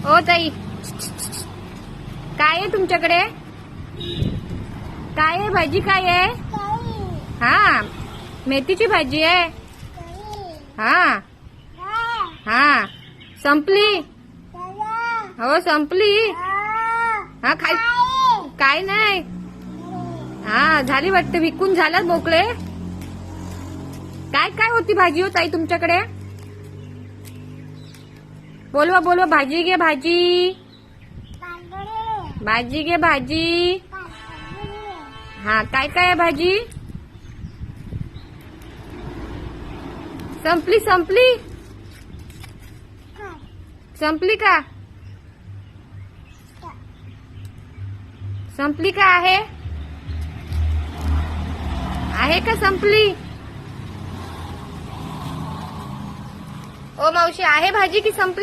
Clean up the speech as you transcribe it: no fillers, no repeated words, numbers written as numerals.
ओ ताई, काय आहे तुमच्याकडे? काय आहे भाजी? काय आहे? हा, मेथीची भाजी आहे. हा हा, संपली? हो संपली. हा खाय काय नाही. हा झाली वाटतं, विकून झालं मोकळे. काय काय होती भाजी हो ताई तुमच्याकडे? बोलवा बोलवा, भाजी घे भाजी. भाजी घे भाजी. हा काय काय आहे भाजी? संपली संपली संपली का? संपली का? आहे का संपली? ओ मावशी, आहे भाजी की संपली?